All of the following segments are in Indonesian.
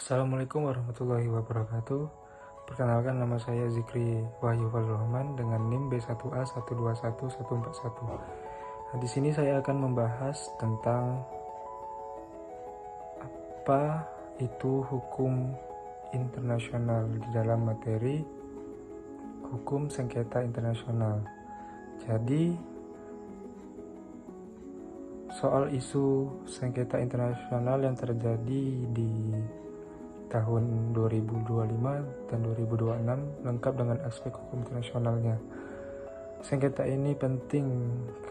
Assalamualaikum warahmatullahi wabarakatuh. Perkenalkan, nama saya Zikri Wahyu Fazrul dengan NIM B1A121141. Nah, di sini saya akan membahas tentang apa itu hukum internasional di dalam materi hukum sengketa internasional. Jadi, soal isu sengketa internasional yang terjadi di tahun 2025 dan 2026 lengkap dengan aspek hukum internasionalnya. Sengketa ini penting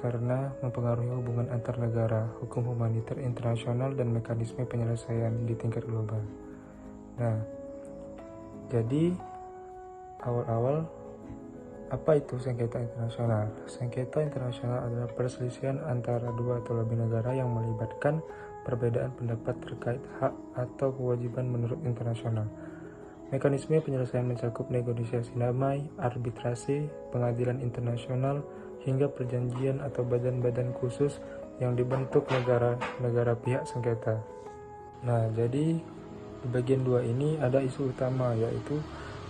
karena mempengaruhi hubungan antar negara, hukum humaniter internasional, dan mekanisme penyelesaian di tingkat global. Nah, jadi awal-awal, apa itu sengketa internasional? Sengketa internasional adalah perselisihan antara dua atau lebih negara yang melibatkan perbedaan pendapat terkait hak atau kewajiban menurut internasional. Mekanisme penyelesaian mencakup negosiasi damai, arbitrase, pengadilan internasional, hingga perjanjian atau badan-badan khusus yang dibentuk negara-negara pihak sengketa. Nah, jadi di bagian 2 ini ada isu utama, yaitu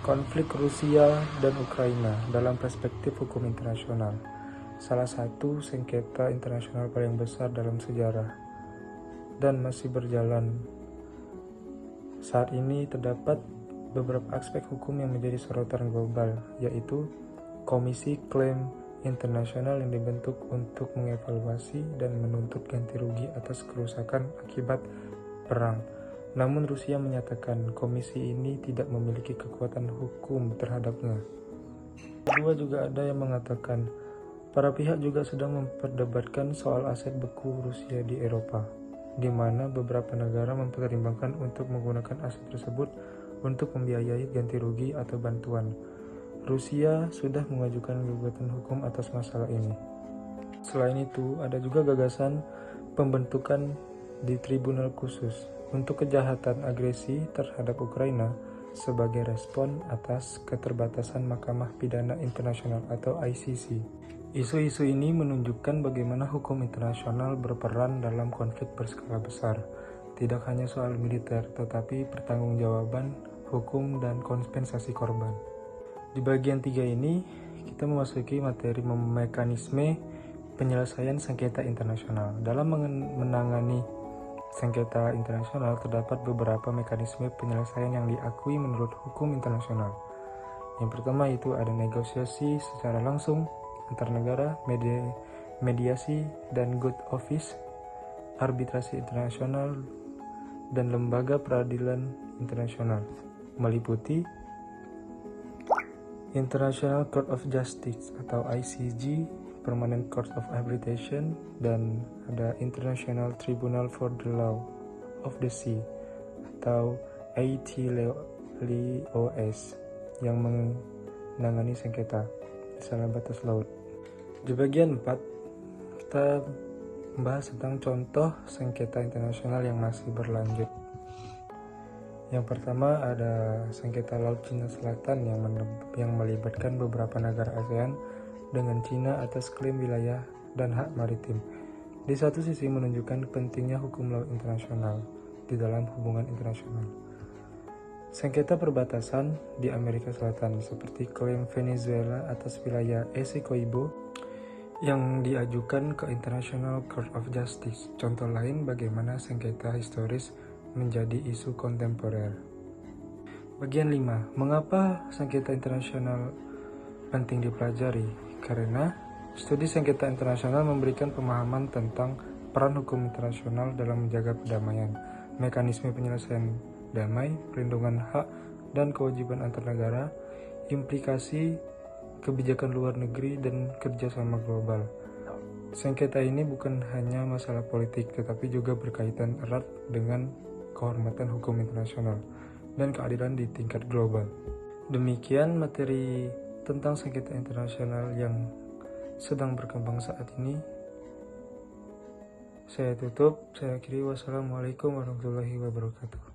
konflik Rusia dan Ukraina dalam perspektif hukum internasional. Salah satu sengketa internasional paling besar dalam sejarah dan masih berjalan. Saat ini terdapat beberapa aspek hukum yang menjadi sorotan global, yaitu Komisi Klaim Internasional yang dibentuk untuk mengevaluasi dan menuntut ganti rugi atas kerusakan akibat perang. Namun Rusia menyatakan komisi ini tidak memiliki kekuatan hukum terhadapnya. Kedua, juga ada yang mengatakan para pihak juga sedang memperdebatkan soal aset beku Rusia di Eropa, di mana beberapa negara mempertimbangkan untuk menggunakan aset tersebut untuk membiayai ganti rugi atau bantuan. Rusia sudah mengajukan gugatan hukum atas masalah ini. Selain itu, ada juga gagasan pembentukan di tribunal khusus untuk kejahatan agresi terhadap Ukraina sebagai respon atas keterbatasan Mahkamah Pidana Internasional atau ICC. Isu-isu ini menunjukkan bagaimana hukum internasional berperan dalam konflik berskala besar, tidak hanya soal militer, tetapi pertanggungjawaban hukum dan kompensasi korban. Di bagian 3 ini, kita memasuki materi mekanisme penyelesaian sengketa internasional. Dalam menangani sengketa internasional, terdapat beberapa mekanisme penyelesaian yang diakui menurut hukum internasional. Yang pertama itu ada negosiasi secara langsung antar negara, mediasi dan good office, arbitrasi internasional, dan lembaga peradilan internasional, meliputi International Court of Justice atau ICJ, Permanent Court of Arbitration, dan ada International Tribunal for the Law of the Sea atau ITLOS yang menangani sengketa masalah batas laut. Di bagian 4, kita membahas tentang contoh sengketa internasional yang masih berlanjut. Yang pertama ada sengketa Laut Cina Selatan yang melibatkan beberapa negara ASEAN dengan Cina atas klaim wilayah dan hak maritim. Di satu sisi menunjukkan pentingnya hukum laut internasional di dalam hubungan internasional. Sengketa perbatasan di Amerika Selatan seperti klaim Venezuela atas wilayah Essequibo yang diajukan ke International Court of Justice. Contoh lain bagaimana sengketa historis menjadi isu kontemporer. Bagian 5. Mengapa sengketa internasional penting dipelajari? Karena studi sengketa internasional memberikan pemahaman tentang peran hukum internasional dalam menjaga perdamaian, mekanisme penyelesaian damai, perlindungan hak dan kewajiban antar negara, implikasi kebijakan luar negeri, dan kerjasama global. Sengketa ini bukan hanya masalah politik, tetapi juga berkaitan erat dengan kehormatan hukum internasional dan keadilan di tingkat global. Demikian materi tentang sengketa internasional yang sedang berkembang saat ini. Saya tutup, saya akhiri. Wassalamualaikum warahmatullahi wabarakatuh.